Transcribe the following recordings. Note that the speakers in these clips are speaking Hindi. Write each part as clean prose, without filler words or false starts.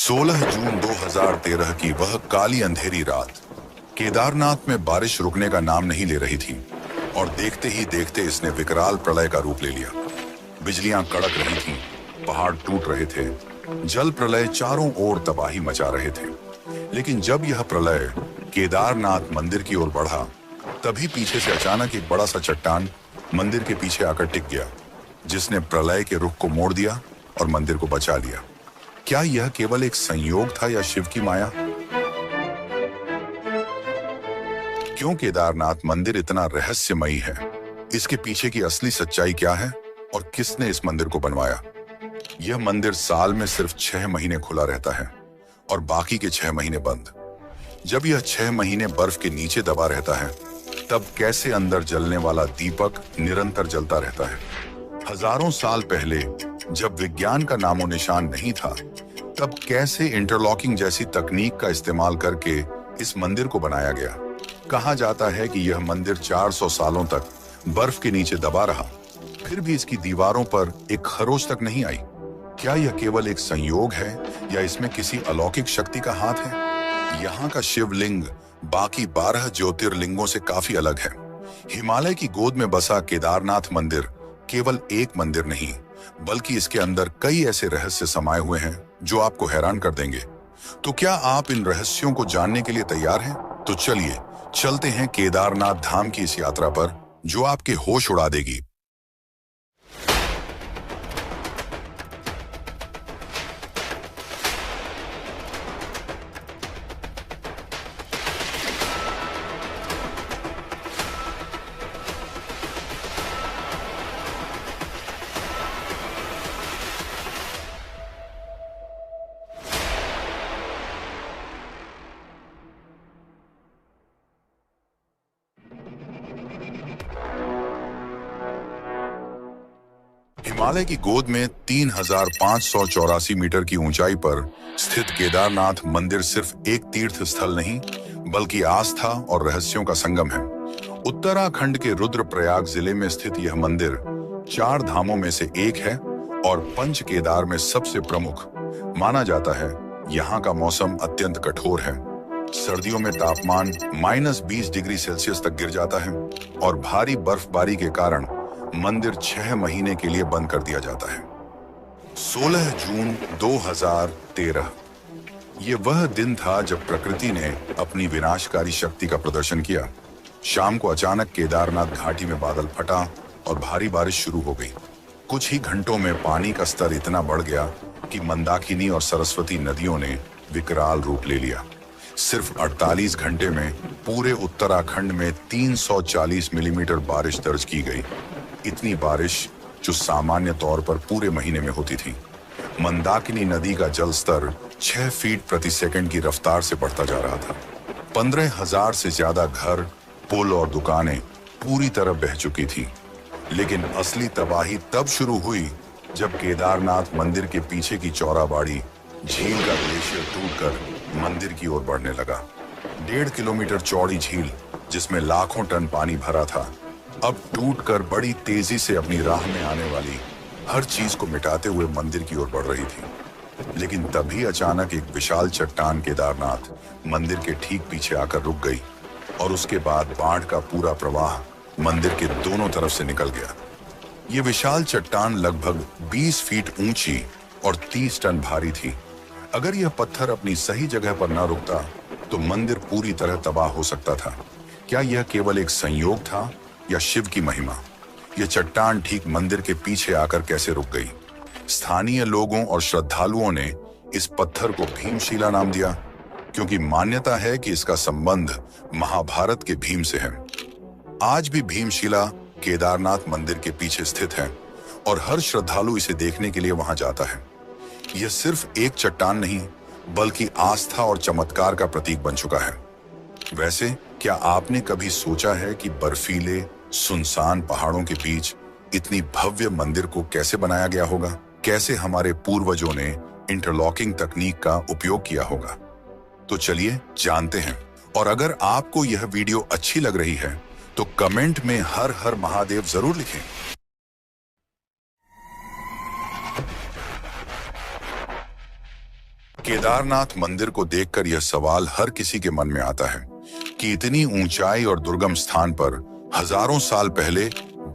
16 जून 2013 की वह काली अंधेरी रात केदारनाथ में बारिश रुकने का नाम नहीं ले रही थी और देखते ही देखते इसने विकराल प्रलय का रूप ले लिया। बिजलियां कड़क रही थीं, पहाड़ टूट रहे थे, जल प्रलय चारों ओर तबाही मचा रहे थे। लेकिन जब यह प्रलय केदारनाथ मंदिर की ओर बढ़ा, तभी पीछे से अचानक एक बड़ा सा चट्टान मंदिर के पीछे आकर टिक गया, जिसने प्रलय के रुख को मोड़ दिया और मंदिर को बचा लिया। क्या यह केवल एक संयोग था या शिव की माया? क्यों केदारनाथ मंदिर इतना रहस्यमयी है? इसके पीछे की असली सच्चाई क्या है और किसने इस मंदिर को बनवाया? यह मंदिर साल में सिर्फ 6 महीने खुला रहता है और बाकी के 6 महीने बंद। जब यह 6 महीने बर्फ के नीचे दबा रहता है, तब कैसे अंदर जलने वाला दीपक निरंतर जलता रहता है? हजारों साल पहले जब विज्ञान का नामो निशान नहीं था, तब कैसे इंटरलॉकिंग जैसी तकनीक का इस्तेमाल करके इस मंदिर को बनाया गया? कहा जाता है कि यह मंदिर 400 सालों तक बर्फ के नीचे दबा रहा, फिर भी इसकी दीवारों पर एक खरोच तक नहीं आई। क्या यह केवल एक संयोग है या इसमें किसी अलौकिक शक्ति का हाथ है? यहाँ का शिवलिंग बाकी 12 ज्योतिर्लिंगों से काफी अलग है। हिमालय की गोद में बसा केदारनाथ मंदिर केवल एक मंदिर नहीं, बल्कि इसके अंदर कई ऐसे रहस्य समाये हुए हैं जो आपको हैरान कर देंगे। तो क्या आप इन रहस्यों को जानने के लिए तैयार हैं? तो चलिए चलते हैं केदारनाथ धाम की इस यात्रा पर, जो आपके होश उड़ा देगी। हिमालय की गोद में 3584 मीटर की ऊंचाई पर स्थित केदारनाथ मंदिर सिर्फ एक तीर्थ स्थल नहीं, बल्कि आस्था और रहस्यों का संगम है। उत्तराखंड के रुद्रप्रयाग जिले में स्थित यह मंदिर 4 धामों में से एक है और पंच केदार में सबसे प्रमुख माना जाता है। यहाँ का मौसम अत्यंत कठोर है। सर्दियों में तापमान -20 डिग्री सेल्सियस तक गिर जाता है और भारी बर्फबारी के कारण मंदिर 6 महीने के लिए बंद कर दिया जाता है। 16 जून 2013 ये वह दिन था जब प्रकृति ने अपनी विनाशकारी शक्ति का प्रदर्शन किया। शाम को अचानक केदारनाथ घाटी में बादल फटा और भारी बारिश शुरू हो गई। कुछ ही घंटों में पानी का स्तर इतना बढ़ गया कि मंदाकिनी और सरस्वती नदियों ने विकराल रूप ले लिया। सिर्फ 48 घंटे में पूरे उत्तराखंड में 340 मिलीमीटर बारिश दर्ज की गई। इतनी बारिश जो सामान्य तौर पर पूरे महीने में होती थी। मंदाकिनी नदी का जल स्तर 6 फीट प्रति सेकंड की रफ्तार से बढ़ता जा रहा था। 15,000 से ज्यादा घर, पुल और दुकानें पूरी तरह बह चुकी थी। लेकिन असली तबाही तब शुरू हुई जब केदारनाथ मंदिर के पीछे की चौराबाड़ी झील का ग्लेशियर टूटकर मंदिर की ओर बढ़ने लगा। 1.5 किलोमीटर चौड़ी झील, जिसमें लाखों टन पानी भरा था, अब टूटकर बड़ी तेजी से अपनी राह में आने वाली हर चीज को मिटाते हुए मंदिर की ओर बढ़ रही थी। लेकिन तभी अचानक एक विशाल चट्टान केदारनाथ मंदिर के ठीक पीछे आकर रुक गई और उसके बाद बाढ़ का पूरा प्रवाह मंदिर के दोनों तरफ से निकल गया। ये विशाल चट्टान लगभग 20 फीट ऊंची और 30 टन भारी थी। अगर यह पत्थर अपनी सही जगह पर न रुकता तो मंदिर पूरी तरह तबाह हो सकता था। क्या यह केवल एक संयोग था या शिव की महिमा? यह चट्टान ठीक मंदिर के पीछे आकर कैसे रुक गई? स्थानीय लोगों और श्रद्धालुओं ने इस पत्थर को भीमशिला नाम दिया, क्योंकि मान्यता है कि इसका संबंध महाभारत के भीम से है। आज भी भीमशिला केदारनाथ मंदिर के पीछे स्थित है और हर श्रद्धालु इसे देखने के लिए वहां जाता है। यह सिर्फ एक चट्टान नहीं, बल्कि आस्था और चमत्कार का प्रतीक बन चुका है। वैसे क्या आपने कभी सोचा है कि बर्फीले सुनसान पहाड़ों के बीच इतनी भव्य मंदिर को कैसे बनाया गया होगा? कैसे हमारे पूर्वजों ने इंटरलॉकिंग तकनीक का उपयोग किया होगा? तो चलिए जानते हैं। और अगर आपको यह वीडियो अच्छी लग रही है तो कमेंट में हर हर महादेव जरूर लिखें। केदारनाथ मंदिर को देखकर यह सवाल हर किसी के मन में आता है कि इतनी ऊंचाई और दुर्गम स्थान पर हजारों साल पहले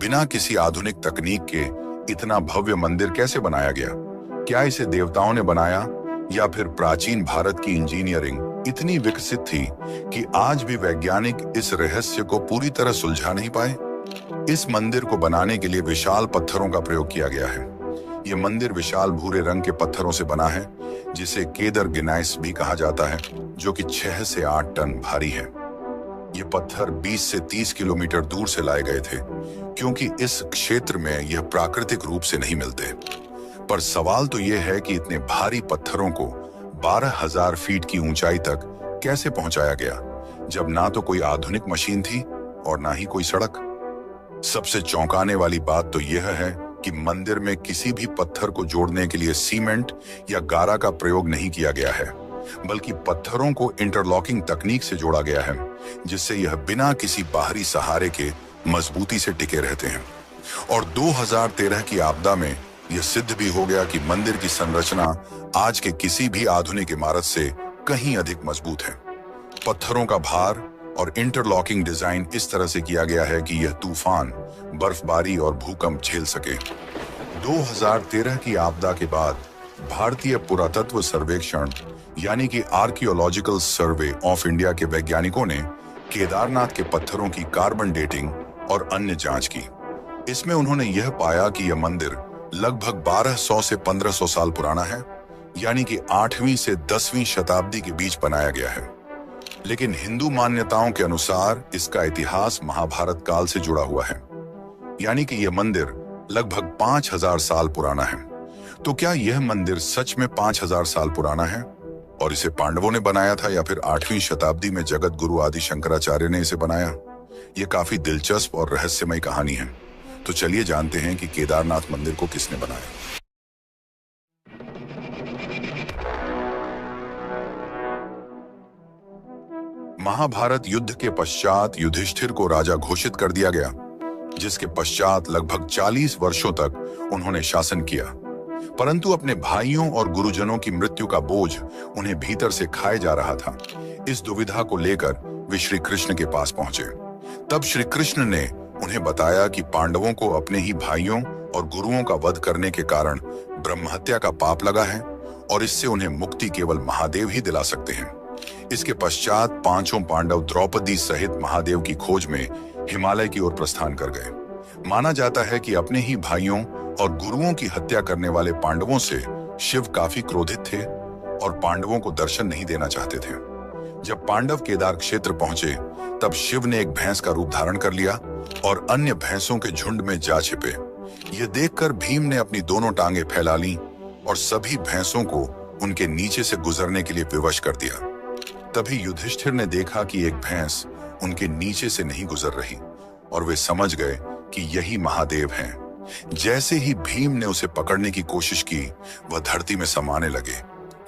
बिना किसी आधुनिक तकनीक के इतना भव्य मंदिर कैसे बनाया गया। क्या इसे देवताओं ने बनाया या फिर प्राचीन भारत की इंजीनियरिंग इतनी विकसित थी कि आज भी वैज्ञानिक इस रहस्य को पूरी तरह सुलझा नहीं पाए। इस मंदिर को बनाने के लिए विशाल पत्थरों का प्रयोग किया गया है। यह मंदिर विशाल भूरे रंग के पत्थरों से बना है, जिसे केदर गिनाइस भी कहा जाता है, जो कि 6 से 8 टन भारी है। ये पत्थर 20 से 30 किलोमीटर दूर से लाए गए थे, क्योंकि इस क्षेत्र में यह प्राकृतिक रूप से नहीं मिलते। पर सवाल तो यह है कि इतने भारी पत्थरों को 12,000 फीट की ऊंचाई तक कैसे पहुंचाया गया, जब ना तो कोई आधुनिक मशीन थी और ना ही कोई सड़क। सबसे चौंकाने वाली बात तो यह है कि मंदिर में किसी भी पत्थर को जोड़ने के लिए सीमेंट या गारा का प्रयोग नहीं किया गया है, बल्कि पत्थरों को इंटरलॉकिंग तकनीक से जोड़ा गया है, जिससे यह बिना किसी बाहरी सहारे के मजबूती से टिके रहते हैं। और 2013 की आपदा में यह सिद्ध भी हो गया कि मंदिर की संरचना आज के किसी भी आधुनिक इमारत से कहीं अधिक मजबूत है। पत्थरों का भार और इंटरलॉकिंग डिजाइन इस तरह से किया गया है कि यह तूफान, बर्फबारी और भूकंप झेल सके। 2013 की आपदा के बाद भारतीय पुरातत्व सर्वेक्षण यानी कि आर्कियोलॉजिकल सर्वे ऑफ इंडिया के वैज्ञानिकों ने केदारनाथ के पत्थरों की कार्बन डेटिंग और अन्य जांच की। इसमें उन्होंने यह पाया कि यह मंदिर लगभग 1200 से 1500 साल पुराना है, यानी कि 8वीं से 10वीं शताब्दी के बीच बनाया गया है। लेकिन हिंदू मान्यताओं के अनुसार इसका इतिहास महाभारत काल से जुड़ा हुआ है, यानी कि यह मंदिर लगभग 5000 साल पुराना है। तो क्या यह मंदिर सच में 5000 साल पुराना है और इसे पांडवों ने बनाया था, या फिर 8वीं शताब्दी में जगत गुरु आदि शंकराचार्य ने इसे बनाया? यह काफी दिलचस्प और रहस्यमय कहानी है। तो चलिए जानते हैं कि केदारनाथ मंदिर को किसने बनाया। महाभारत युद्ध के पश्चात युधिष्ठिर को राजा घोषित कर दिया गया, जिसके पश्चात लगभग 40 वर्षों तक उन्होंने शासन किया। परंतु अपने भाइयों और गुरुजनों की मृत्यु का बोझ उन्हें भीतर से खाए जा रहा था। इस दुविधा को लेकर वे श्री कृष्ण के पास पहुंचे। तब श्री कृष्ण ने उन्हें बताया कि पांडवों को अपने ही भाइयों और गुरुओं का वध करने के कारण ब्रह्महत्या का पाप लगा है और इससे उन्हें मुक्ति केवल महादेव ही दिला सकते हैं। इसके पश्चात पांचों पांडव द्रौपदी सहित महादेव की खोज में हिमालय की ओर प्रस्थान कर गए। माना जाता है कि अपने ही भाइयों और गुरुओं की हत्या करने वाले पांडवों से शिव काफी क्रोधित थे और पांडवों को दर्शन नहीं देना चाहते थे। जब पांडव केदार क्षेत्र पहुंचे, तब शिव ने एक भैंस का रूप धारण कर लिया और अन्य भैंसों के झुंड में जा छिपे। यह देखकर भीम ने अपनी दोनों टांगे फैला ली और सभी भैंसों को उनके नीचे से गुजरने के लिए विवश कर दिया। तभी युधिष्ठिर ने देखा कि एक भैंस उनके नीचे से नहीं गुजर रही और वे समझ गए कि यही महादेव हैं। जैसे ही भीम ने उसे पकड़ने की कोशिश की, वह धरती में समाने लगे,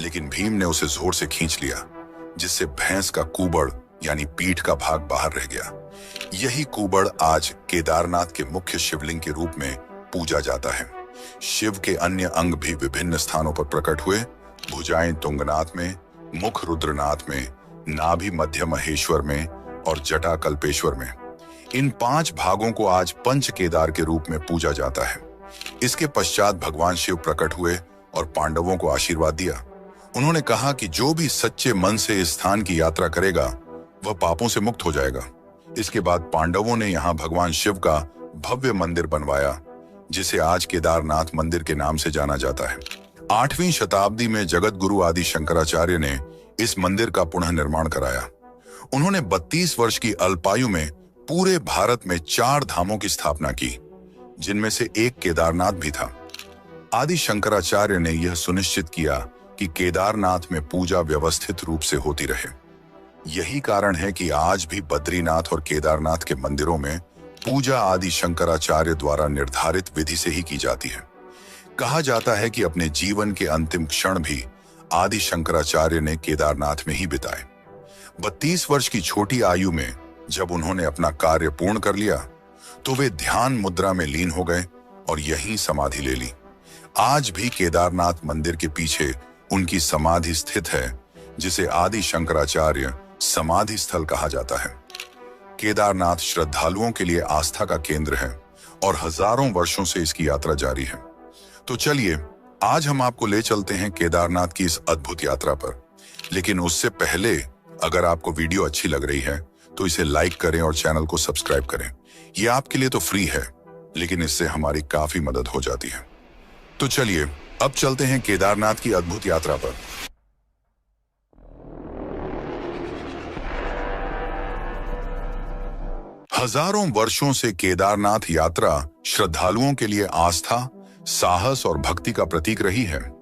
लेकिन भीम ने उसे जोर से खींच लिया, जिससे भैंस का कुबड़ यानी पीठ का भाग बाहर रह गया। यही कुबड़ आज केदारनाथ के मुख्य शिवलिंग के रूप में पूजा जाता है। शिव के अन्य अंग भी विभिन्न स्थानों पर प्रकट हुए। भुजाएं तुंगनाथ में, मुख रुद्रनाथ में, नाभि मध्य महेश्वर में और जटा कल्पेश्वर में। इन 5 भागों को आज पंच केदार के रूप में पूजा जाता है। इसके पश्चात भगवान शिव प्रकट हुए और पांडवों को आशीर्वाद दिया। उन्होंने कहा कि जो भी सच्चे मन से इस स्थान की यात्रा करेगा, वह पापों से मुक्त हो जाएगा। इसके बाद पांडवों ने यहाँ भगवान शिव का भव्य मंदिर बनवाया, जिसे आज केदारनाथ मंदिर के नाम से जाना जाता है। 8वीं शताब्दी में जगत गुरु आदि शंकराचार्य ने इस मंदिर का पुनः निर्माण कराया। उन्होंने 32 वर्ष की अल्पायु में पूरे भारत में 4 धामों की स्थापना की, जिनमें से एक केदारनाथ भी था। आदि शंकराचार्य ने यह सुनिश्चित किया कि केदारनाथ में पूजा व्यवस्थित रूप से होती रहे। यही कारण है कि आज भी बद्रीनाथ और केदारनाथ के मंदिरों में पूजा आदि शंकराचार्य द्वारा निर्धारित विधि से ही की जाती है। कहा जाता है कि अपने जीवन के अंतिम क्षण भी आदि शंकराचार्य ने केदारनाथ में ही बिताए। 32 वर्ष की छोटी आयु में जब उन्होंने अपना कार्य पूर्ण कर लिया, तो वे ध्यान मुद्रा में लीन हो गए और यहीं समाधि ले ली। आज भी केदारनाथ मंदिर के पीछे उनकी समाधि स्थित है, जिसे आदि शंकराचार्य समाधि स्थल कहा जाता है। केदारनाथ श्रद्धालुओं के लिए आस्था का केंद्र है और हजारों वर्षों से इसकी यात्रा जारी है। तो चलिए, आज हम आपको ले चलते हैं केदारनाथ की इस अद्भुत यात्रा पर। लेकिन उससे पहले, अगर आपको वीडियो अच्छी लग रही है तो इसे लाइक करें और चैनल को सब्सक्राइब करें। ये आपके लिए तो फ्री है, लेकिन इससे हमारी काफी मदद हो जाती है। तो चलिए, अब चलते हैं केदारनाथ की अद्भुत यात्रा पर। हजारों वर्षों से केदारनाथ यात्रा श्रद्धालुओं के लिए आस्था, साहस और भक्ति का प्रतीक रही है।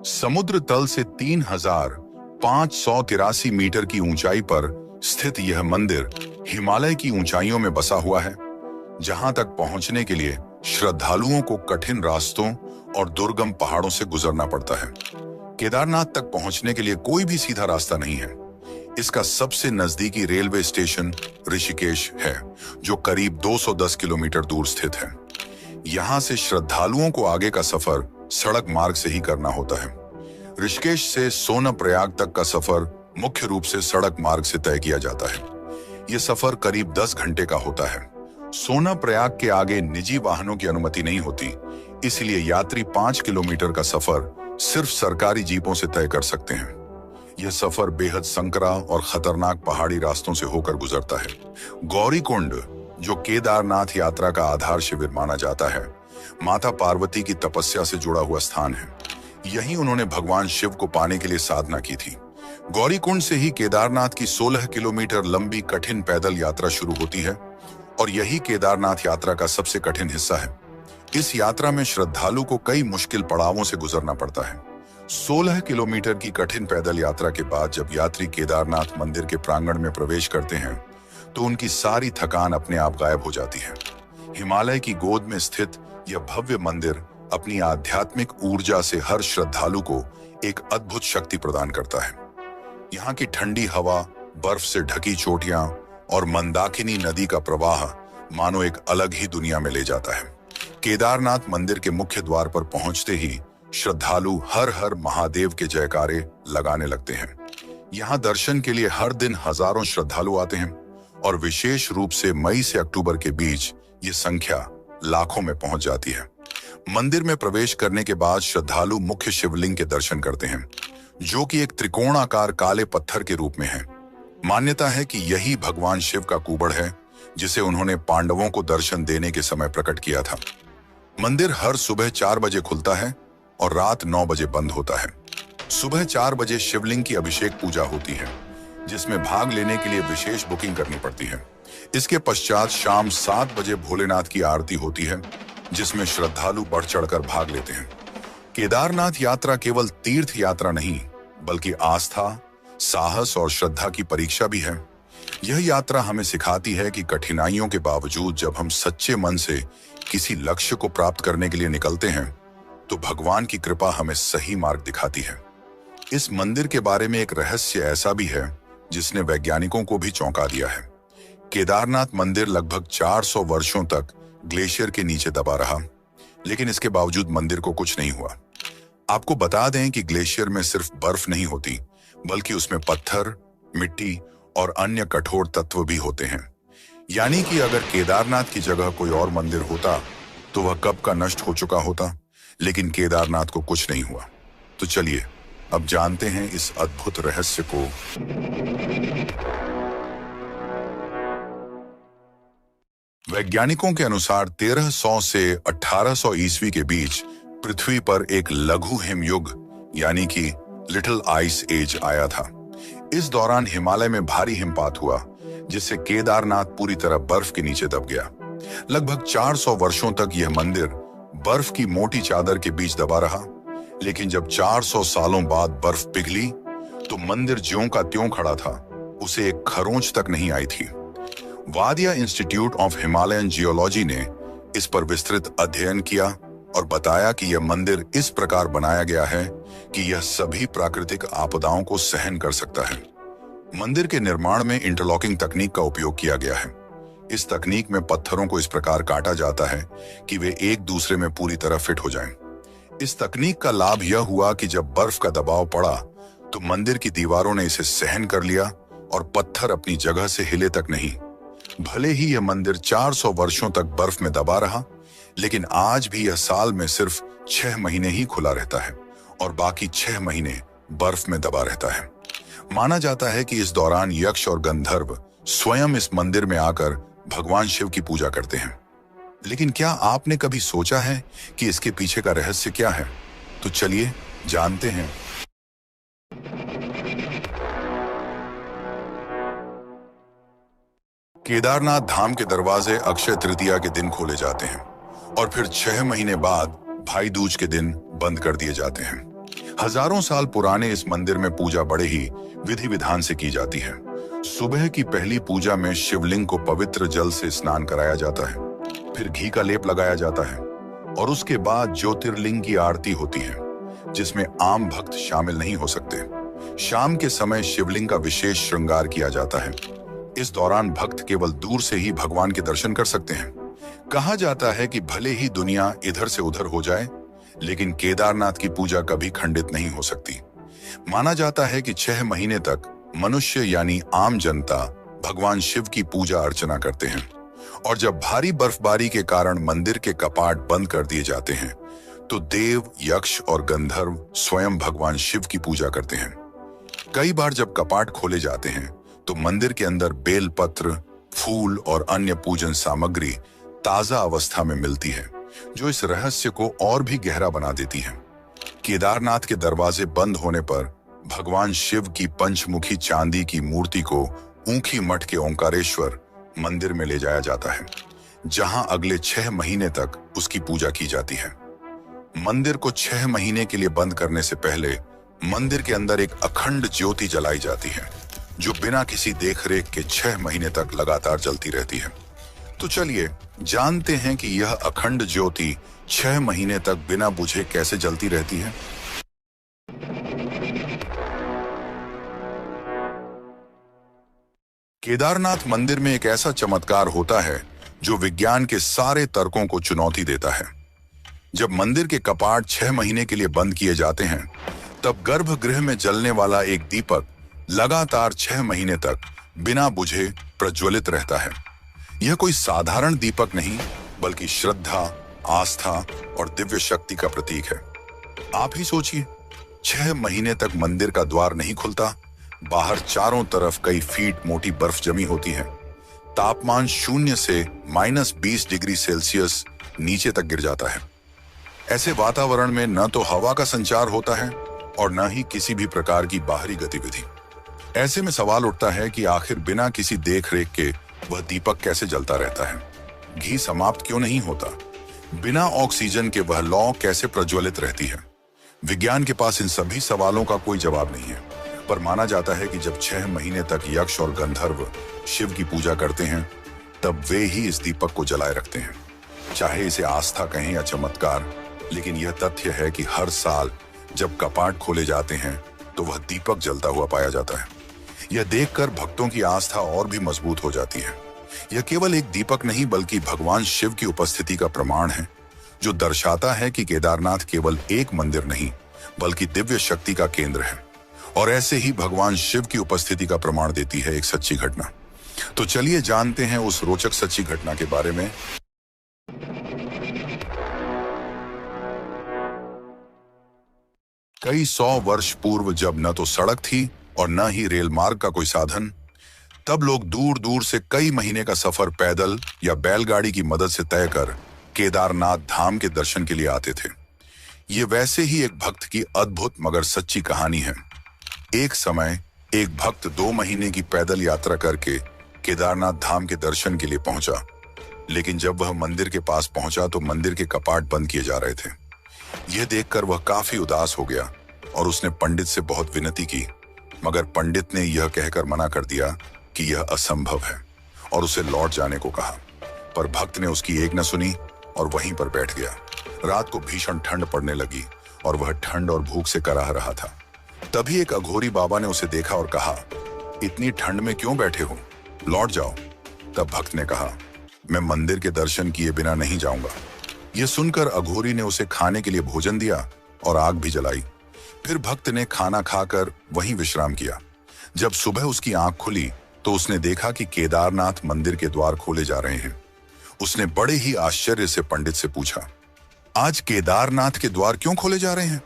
समुद्र तल से 3,583 मीटर की ऊंचाई पर स्थित यह मंदिर हिमालय की ऊंचाइयों में बसा हुआ है, जहां तक पहुंचने के लिए श्रद्धालुओं को कठिन रास्तों और दुर्गम पहाड़ों से गुजरना पड़ता है। केदारनाथ तक पहुंचने के लिए कोई भी सीधा रास्ता नहीं है। इसका सबसे नजदीकी रेलवे स्टेशन ऋषिकेश है, जो करीब 210 किलोमीटर दूर स्थित है। यहां से श्रद्धालुओं को आगे का सफर सड़क मार्ग से ही करना होता है। ऋषिकेश से सोनप्रयाग तक का सफर मुख्य रूप से सड़क मार्ग से तय किया जाता है। यह सफर करीब 10 घंटे का होता है। सोनप्रयाग के आगे निजी वाहनों की अनुमति नहीं होती, इसलिए यात्री 5 किलोमीटर का सफर सिर्फ सरकारी जीपों से तय कर सकते हैं। यह सफर बेहद संकरा और खतरनाक पहाड़ी रास्तों से होकर गुजरता है। गौरीकुंड, जो केदारनाथ यात्रा का आधार शिविर माना जाता है, माता पार्वती की तपस्या से जुड़ा हुआ स्थान है। यहीं उन्होंने भगवान शिव को पाने के लिए साधना की थी। गौरीकुंड से ही केदारनाथ की 16 किलोमीटर लंबी कठिन पैदल यात्रा शुरू होती है और यही केदारनाथ यात्रा का सबसे कठिन हिस्सा है। इस यात्रा में श्रद्धालु को कई मुश्किल पड़ावों से गुजरना पड़ता है। 16 किलोमीटर की कठिन पैदल यात्रा के बाद जब यात्री केदारनाथ मंदिर के प्रांगण में प्रवेश करते हैं, तो उनकी सारी थकान अपने आप गायब हो जाती है। हिमालय की गोद में स्थित यह भव्य मंदिर अपनी आध्यात्मिक ऊर्जा से हर श्रद्धालु को एक अद्भुत शक्ति प्रदान करता है। यहाँ की ठंडी हवा, बर्फ से ढकी चोटियां और मंदाकिनी नदी का प्रवाह मानो एक अलग ही दुनिया में ले जाता है। केदारनाथ मंदिर के मुख्य द्वार पर पहुंचते ही श्रद्धालु हर हर महादेव के जयकारे लगाने लगते हैं। यहाँ दर्शन के लिए हर दिन हजारों श्रद्धालु आते हैं और विशेष रूप से मई से अक्टूबर के बीच ये संख्या लाखों में पहुंच जाती है। मंदिर में प्रवेश करने के बाद श्रद्धालु मुख्य शिवलिंग के दर्शन करते हैं, जो कि एक त्रिकोणाकार काले पत्थर के रूप में है। मान्यता है कि यही भगवान शिव का कुबड़ है, जिसे उन्होंने पांडवों को दर्शन देने के समय प्रकट किया था। मंदिर हर सुबह 4 बजे खुलता है और रात 9 बजे बंद होता है। सुबह 4 बजे शिवलिंग की अभिषेक पूजा होती है, जिसमें भाग लेने के लिए विशेष बुकिंग करनी पड़ती है। इसके पश्चात शाम 7 बजे भोलेनाथ की आरती होती है, जिसमें श्रद्धालु बढ़ चढ़कर भाग लेते हैं। केदारनाथ यात्रा केवल तीर्थ यात्रा नहीं, बल्कि आस्था, साहस और श्रद्धा की परीक्षा भी है। यह यात्रा हमें सिखाती है कि कठिनाइयों के बावजूद जब हम सच्चे मन से किसी लक्ष्य को प्राप्त करने के लिए निकलते हैं, तो भगवान की कृपा हमें सही मार्ग दिखाती है। इस मंदिर के बारे में एक रहस्य ऐसा भी है जिसने वैज्ञानिकों को भी चौंका दिया है। केदारनाथ मंदिर लगभग 400 वर्षों तक ग्लेशियर के नीचे दबा रहा, लेकिन इसके बावजूद मंदिर को कुछ नहीं हुआ। आपको बता दें कि ग्लेशियर में सिर्फ बर्फ नहीं होती, बल्कि उसमें पत्थर, मिट्टी और अन्य कठोर तत्व भी होते हैं। यानी कि अगर केदारनाथ की जगह कोई और मंदिर होता तो वह कब का नष्ट हो चुका होता, लेकिन केदारनाथ को कुछ नहीं हुआ। तो चलिए, अब जानते हैं इस अद्भुत रहस्य को। वैज्ञानिकों के अनुसार 1300 से 1800 ईस्वी के बीच पृथ्वी पर एक लघु हिमयुग यानी कि लिटिल आइस एज आया था। इस दौरान हिमालय में भारी हिमपात हुआ, जिससे केदारनाथ पूरी तरह बर्फ के नीचे दब गया। लगभग 400 वर्षों तक यह मंदिर बर्फ की मोटी चादर के बीच दबा रहा, लेकिन जब 400 सालों बाद बर्फ पिघली तो मंदिर ज्यों का त्यों खड़ा था, उसे एक खरोंच तक नहीं आई थी। वादिया इंस्टीट्यूट ऑफ हिमालयन जियोलॉजी ने इस पर विस्तृत अध्ययन किया और बताया कि यह मंदिर इस प्रकार बनाया गया है कि यह सभी प्राकृतिक आपदाओं को सहन कर सकता है। मंदिर के निर्माण में इंटरलॉकिंग तकनीक का उपयोग किया गया है। इस तकनीक में पत्थरों को इस प्रकार काटा जाता है कि वे एक दूसरे में पूरी तरह फिट हो जाएं। इस तकनीक का लाभ यह हुआ कि जब बर्फ का दबाव पड़ा तो मंदिर की दीवारों ने इसे सहन कर लिया और पत्थर अपनी जगह से हिले तक नहीं। भले ही यह मंदिर 400 वर्षों तक बर्फ में दबा रहा, लेकिन आज भी यह साल में सिर्फ 6 महीने ही खुला रहता है और बाकी 6 महीने बर्फ में दबा रहता है। माना जाता है कि इस दौरान यक्ष और गंधर्व स्वयं इस मंदिर में आकर भगवान शिव की पूजा करते हैं। लेकिन क्या आपने कभी सोचा है कि इसके पीछे का रहस्य क्या है? तो चलिए जानते हैं। केदारनाथ धाम के दरवाजे अक्षय तृतीया के दिन खोले जाते हैं और फिर 6 महीने बाद भाई दूज के दिन बंद कर दिए जाते हैं। हजारों साल पुराने इस मंदिर में पूजा बड़े ही विधि विधान से की जाती है। सुबह की पहली पूजा में शिवलिंग को पवित्र जल से स्नान कराया जाता है, फिर घी का लेप लगाया जाता है और उसके बाद ज्योतिर्लिंग की आरती होती है, जिसमें आम भक्त शामिल नहीं हो सकते। शाम के समय शिवलिंग का विशेष श्रृंगार किया जाता है। इस दौरान भक्त केवल दूर से ही भगवान के दर्शन कर सकते हैं। कहा जाता है कि भले ही दुनिया इधर से उधर हो जाए, लेकिन केदारनाथ की पूजा कभी खंडित नहीं हो सकती। माना जाता है कि 6 महीने तक मनुष्य यानी आम जनता भगवान शिव की पूजा अर्चना करते हैं और जब भारी बर्फबारी के कारण मंदिर के कपाट बंद कर दिए जाते हैं तो देव, यक्ष और गंधर्व स्वयं भगवान शिव की पूजा करते हैं। कई बार जब कपाट खोले जाते हैं तो मंदिर के अंदर बेलपत्र, फूल और अन्य पूजन सामग्री ताजा अवस्था में मिलती है, जो इस रहस्य को और भी गहरा बना देती है। केदारनाथ के दरवाजे बंद होने पर भगवान शिव की पंचमुखी चांदी की मूर्ति को ऊखी मठ के ओंकारेश्वर मंदिर में ले जाया जाता है, जहां अगले 6 महीने तक उसकी पूजा की जाती है। मंदिर को 6 महीने के लिए बंद करने से पहले मंदिर के अंदर एक अखंड ज्योति जलाई जाती है, जो बिना किसी देखरेख के 6 महीने तक लगातार जलती रहती है। तो चलिए जानते हैं कि यह अखंड ज्योति 6 महीने तक बिना बुझे कैसे जलती रहती है। केदारनाथ मंदिर में एक ऐसा चमत्कार होता है जो विज्ञान के सारे तर्कों को चुनौती देता है। जब मंदिर के कपाट 6 महीने के लिए बंद किए जाते हैं, तब गर्भगृह में जलने वाला एक दीपक लगातार 6 महीने तक बिना बुझे प्रज्वलित रहता है। यह कोई साधारण दीपक नहीं, बल्कि श्रद्धा, आस्था और दिव्य शक्ति का प्रतीक है। आप ही सोचिए, 6 महीने तक मंदिर का द्वार नहीं खुलता, बाहर चारों तरफ कई फीट मोटी बर्फ जमी होती है, तापमान 0 से -20 डिग्री सेल्सियस नीचे तक गिर जाता है। ऐसे वातावरण में न तो हवा का संचार होता है और न ही किसी भी प्रकार की बाहरी गतिविधि। ऐसे में सवाल उठता है कि आखिर बिना किसी देखरेख के वह दीपक कैसे जलता रहता है? घी समाप्त क्यों नहीं होता? बिना ऑक्सीजन के वह लौ कैसे प्रज्वलित रहती है? विज्ञान के पास इन सभी सवालों का कोई जवाब नहीं है, पर माना जाता है कि जब 6 महीने तक यक्ष और गंधर्व शिव की पूजा करते हैं, तब वे ही इस दीपक को जलाए रखते हैं। चाहे इसे आस्था कहें या चमत्कार, लेकिन यह तथ्य है कि हर साल जब कपाट खोले जाते हैं तो वह दीपक जलता हुआ पाया जाता है। यह देखकर भक्तों की आस्था और भी मजबूत हो जाती है। यह केवल एक दीपक नहीं, बल्कि भगवान शिव की उपस्थिति का प्रमाण है, जो दर्शाता है कि केदारनाथ केवल एक मंदिर नहीं, बल्कि दिव्य शक्ति का केंद्र है। और ऐसे ही भगवान शिव की उपस्थिति का प्रमाण देती है एक सच्ची घटना। तो चलिए जानते हैं उस रोचक सच्ची घटना के बारे में। कई 100 वर्ष पूर्व, जब न तो सड़क थी और न ही रेल मार्ग का कोई साधन, तब लोग दूर दूर से कई महीने का सफर पैदल या बैलगाड़ी की मदद से तय कर केदारनाथ धाम के दर्शन के लिए आते थे। ये वैसे ही एक भक्त की अद्भुत मगर सच्ची कहानी है। एक समय एक भक्त 2 महीने की पैदल यात्रा करके केदारनाथ धाम के दर्शन के लिए पहुंचा, लेकिन जब वह मंदिर के पास पहुंचा तो मंदिर के कपाट बंद किए जा रहे थे। यह देखकर वह काफी उदास हो गया और उसने पंडित से बहुत विनती की, मगर पंडित ने यह कहकर मना कर दिया कि यह असंभव है और उसे लौट जाने को कहा। पर भक्त ने उसकी एक न सुनी और वहीं पर बैठ गया। रात को भीषण ठंड पड़ने लगी और वह ठंड और भूख से कराह रहा था। तभी एक अघोरी बाबा ने उसे देखा और कहा, इतनी ठंड में क्यों बैठे हो, लौट जाओ। तब भक्त ने कहा, मैं मंदिर के दर्शन किए बिना नहीं जाऊंगा। यह सुनकर अघोरी ने उसे खाने के लिए भोजन दिया और आग भी जलाई। फिर भक्त ने खाना खाकर वहीं विश्राम किया। जब सुबह उसकी आंख खुली तो उसने देखा कि केदारनाथ मंदिर के द्वार खोले जा रहे हैं। उसने बड़े ही आश्चर्य से पंडित से पूछा, आज केदारनाथ के द्वार क्यों खोले जा रहे हैं?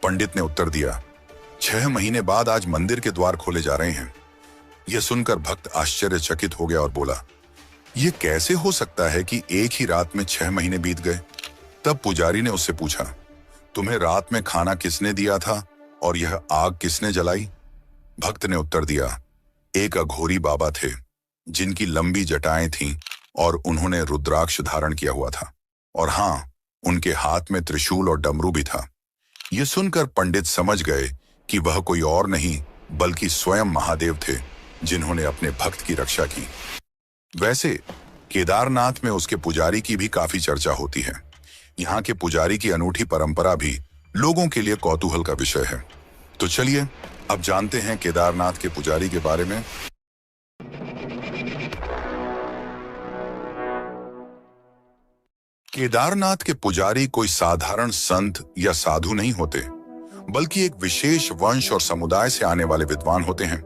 पंडित ने उत्तर दिया, 6 महीने बाद आज मंदिर के द्वार खोले जा रहे हैं। यह सुनकर भक्त आश्चर्यचकित हो गया और बोला, यह कैसे हो सकता है कि एक ही रात में 6 महीने बीत गए? तब पुजारी ने उससे पूछा, तुम्हें रात में खाना किसने दिया था और यह आग किसने जलाई? भक्त ने उत्तर दिया, एक अघोरी बाबा थे जिनकी लंबी जटाएं थीं और उन्होंने रुद्राक्ष धारण किया हुआ था, और हां, उनके हाथ में त्रिशूल और डमरू भी था। यह सुनकर पंडित समझ गए कि वह कोई और नहीं बल्कि स्वयं महादेव थे जिन्होंने अपने भक्त की रक्षा की। वैसे केदारनाथ में उसके पुजारी की भी काफी चर्चा होती है। यहाँ के पुजारी की अनूठी परंपरा भी लोगों के लिए कौतूहल का विषय है। तो चलिए अब जानते हैं केदारनाथ के पुजारी के बारे में। केदारनाथ के पुजारी कोई साधारण संत या साधु नहीं होते, बल्कि एक विशेष वंश और समुदाय से आने वाले विद्वान होते हैं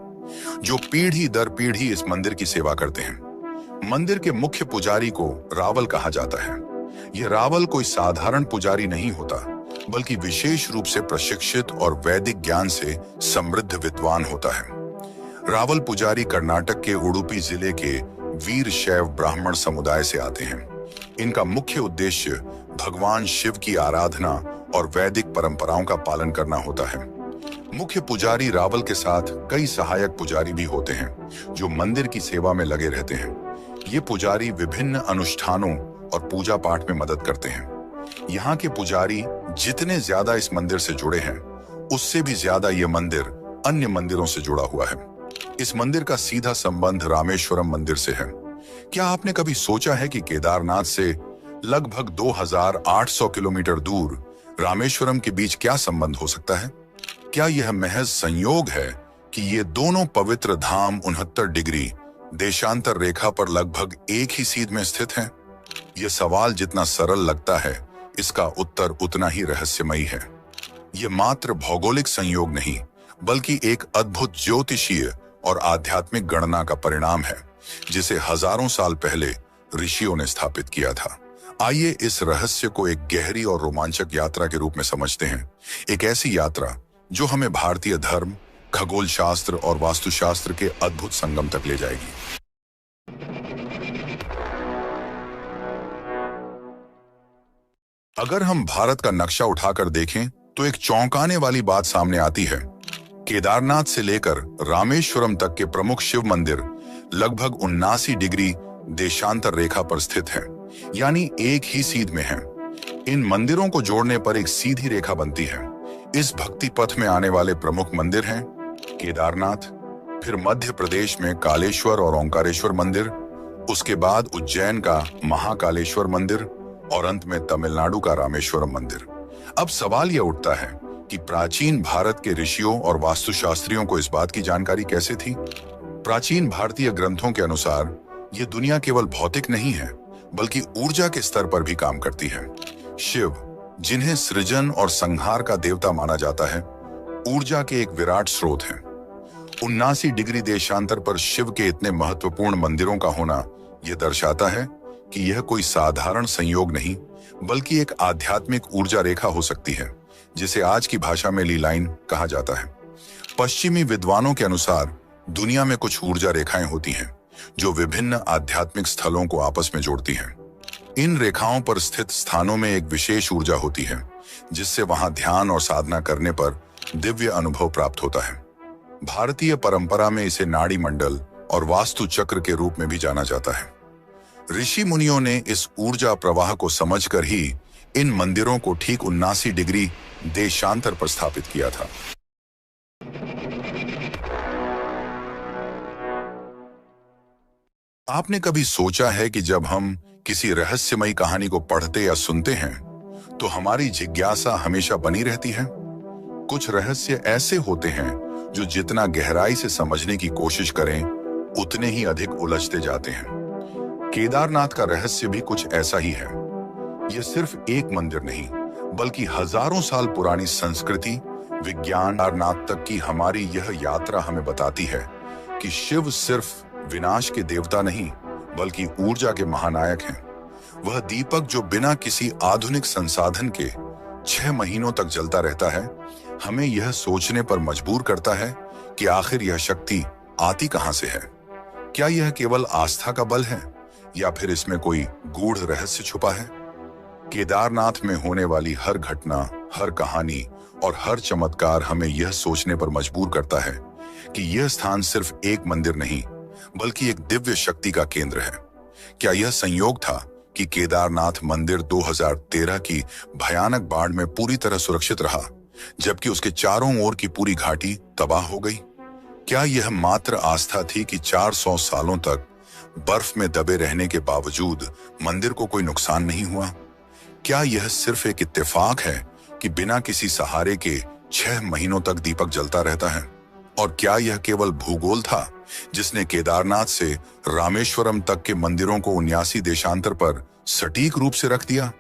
जो पीढ़ी दर पीढ़ी इस मंदिर की सेवा करते हैं। मंदिर के मुख्य पुजारी को रावल कहा जाता है। यह रावल कोई साधारण पुजारी नहीं होता, बल्कि विशेष रूप से प्रशिक्षित और वैदिक ज्ञान से समृद्ध विद्वान होता है। रावल पुजारी कर्नाटक के उडुपी जिले के वीर शैव ब्राह्मण समुदाय से आते हैं। इनका मुख्य उद्देश्य भगवान शिव की आराधना और वैदिक परंपराओं का पालन करना होता है। मुख्य पुजारी रावल के साथ कई सहायक पुजारी भी होते हैं जो मंदिर की सेवा में लगे रहते हैं। ये पुजारी विभिन्न अनुष्ठानों और पूजा पाठ में मदद करते हैं। यहाँ के पुजारी जितने ज्यादा इस मंदिर से जुड़े हैं, उससे भी ज्यादा ये मंदिर अन्य मंदिरों से जुड़ा हुआ है। इस मंदिर का सीधा संबंध रामेश्वरम मंदिर से है। क्या आपने कभी सोचा है कि केदारनाथ से लगभग 2800 किलोमीटर दूर रामेश्वरम के बीच क्या संबंध हो सकता है? क्या यह महज संयोग है कि ये दोनों पवित्र धाम 69 डिग्री देशांतर रेखा पर लगभग एक ही सीध में स्थित हैं? यह सवाल जितना सरल लगता है, इसका उत्तर उतना ही रहस्यमयी है। यह मात्र भौगोलिक संयोग नहीं, बल्कि एक अद्भुत ज्योतिषीय और आध्यात्मिक गणना का परिणाम है जिसे हजारों साल पहले ऋषियों ने स्थापित किया था। आइए इस रहस्य को एक गहरी और रोमांचक यात्रा के रूप में समझते हैं। एक ऐसी यात्रा जो हमें भारतीय धर्म, खगोल शास्त्र और वास्तुशास्त्र के अद्भुत संगम तक ले जाएगी। अगर हम भारत का नक्शा उठाकर देखें तो एक चौंकाने वाली बात सामने आती है। केदारनाथ से लेकर रामेश्वरम तक के प्रमुख शिव मंदिर लगभग 79 डिग्री देशांतर रेखा पर स्थित हैं, यानी एक ही सीध में हैं। इन मंदिरों को जोड़ने पर एक सीधी रेखा बनती है। इस भक्ति पथ में आने वाले प्रमुख मंदिर हैं केदारनाथ, फिर मध्य प्रदेश में कालेश्वर और ओंकारेश्वर मंदिर, उसके बाद उज्जैन का महाकालेश्वर मंदिर और अंत में तमिलनाडु का रामेश्वरम मंदिर। अब सवाल यह उठता है कि प्राचीन भारत के ऋषियों और वास्तुशास्त्रियों को इस बात की जानकारी कैसे थी? प्राचीन भारतीय ग्रंथों के अनुसार यह दुनिया केवल भौतिक नहीं है, बल्कि ऊर्जा के स्तर पर भी काम करती है। शिव, जिन्हें सृजन और संहार का देवता माना जाता है, ऊर्जा के एक विराट स्रोत हैं। 79 डिग्री देशांतर पर शिव के इतने महत्वपूर्ण मंदिरों का होना यह दर्शाता है कि यह कोई साधारण संयोग नहीं, बल्कि एक आध्यात्मिक ऊर्जा रेखा हो सकती है, जिसे आज की भाषा में ली लाइन कहा जाता है। पश्चिमी विद्वानों के अनुसार दुनिया में कुछ ऊर्जा रेखाएं होती हैं जो विभिन्न आध्यात्मिक स्थलों को आपस में जोड़ती हैं। इन रेखाओं पर स्थित स्थानों में एक विशेष ऊर्जा होती है जिससे वहां ध्यान और साधना करने पर दिव्य अनुभव प्राप्त होता है। भारतीय परंपरा में इसे नाड़ी मंडल और वास्तु चक्र के रूप में भी जाना जाता है। ऋषि मुनियों ने इस ऊर्जा प्रवाह को समझकर ही इन मंदिरों को ठीक 79 डिग्री देशांतर पर स्थापित किया था। आपने कभी सोचा है कि जब हम किसी रहस्यमयी कहानी को पढ़ते या सुनते हैं तो हमारी जिज्ञासा हमेशा बनी रहती है? कुछ रहस्य ऐसे होते हैं जो जितना गहराई से समझने की कोशिश करें, उतने ही अधिक उलझते जाते हैं। केदारनाथ का रहस्य भी कुछ ऐसा ही है। यह सिर्फ एक मंदिर नहीं, बल्कि हजारों साल पुरानी संस्कृति, विज्ञान, केदारनाथ तक की हमारी यह यात्रा हमें बताती है कि शिव सिर्फ विनाश के देवता नहीं, बल्कि ऊर्जा के महानायक हैं। वह दीपक जो बिना किसी आधुनिक संसाधन के 6 महीनों तक जलता रहता है, हमें यह सोचने पर मजबूर करता है कि आखिर यह शक्ति आती कहां से है। क्या यह केवल आस्था का बल है या फिर इसमें कोई गूढ़ रहस्य छुपा है? केदारनाथ में होने वाली हर घटना, हर कहानी और हर चमत्कार हमें यह सोचने पर मजबूर करता है कि यह स्थान सिर्फ एक मंदिर नहीं, बल्कि एक दिव्य शक्ति का केंद्र है। क्या यह संयोग था कि केदारनाथ मंदिर 2013 की भयानक बाढ़ में पूरी तरह सुरक्षित रहा, जबकि उसके चारों ओर की पूरी घाटी तबाह हो गई? क्या यह मात्र आस्था थी कि 400 सालों तक बर्फ में दबे रहने के बावजूद मंदिर को कोई नुकसान नहीं हुआ? क्या यह सिर्फ एक इत्तेफाक है कि बिना किसी सहारे के 6 महीनों तक दीपक जलता रहता है? और क्या यह केवल भूगोल था जिसने केदारनाथ से रामेश्वरम तक के मंदिरों को 79 देशांतर पर सटीक रूप से रख दिया?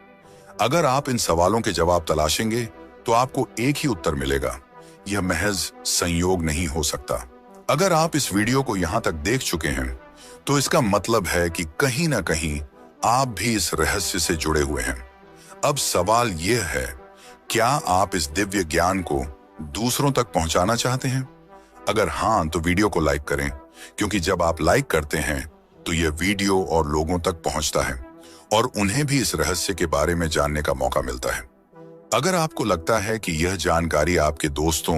अगर आप इन सवालों के जवाब तलाशेंगे तो आपको एक ही उत्तर मिलेगा, यह महज संयोग नहीं हो सकता। अगर आप इस वीडियो को यहां तक देख चुके हैं तो इसका मतलब है कि कहीं ना कहीं आप भी इस रहस्य से जुड़े हुए हैं। अब सवाल यह है, क्या आप इस दिव्य ज्ञान को दूसरों तक पहुंचाना चाहते हैं? अगर हां, तो वीडियो को लाइक करें, क्योंकि जब आप लाइक करते हैं तो यह वीडियो और लोगों तक पहुंचता है और उन्हें भी इस रहस्य के बारे में जानने का मौका मिलता है। अगर आपको लगता है कि यह जानकारी आपके दोस्तों,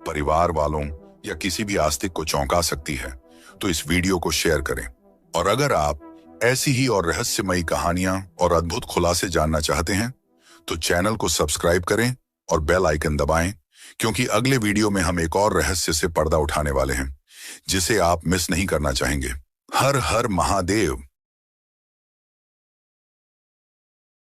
परिवार वालों या किसी भी आस्तिक को चौंका सकती है, तो इस वीडियो को शेयर करें। और अगर आप ऐसी ही और रहस्यमयी कहानियां और अद्भुत खुलासे जानना चाहते हैं, तो चैनल को सब्सक्राइब करें और बेल आइकन दबाएं, क्योंकि अगले वीडियो में हम एक और रहस्य से पर्दा उठाने वाले हैं, जिसे आप मिस नहीं करना चाहेंगे। हर हर महादेव।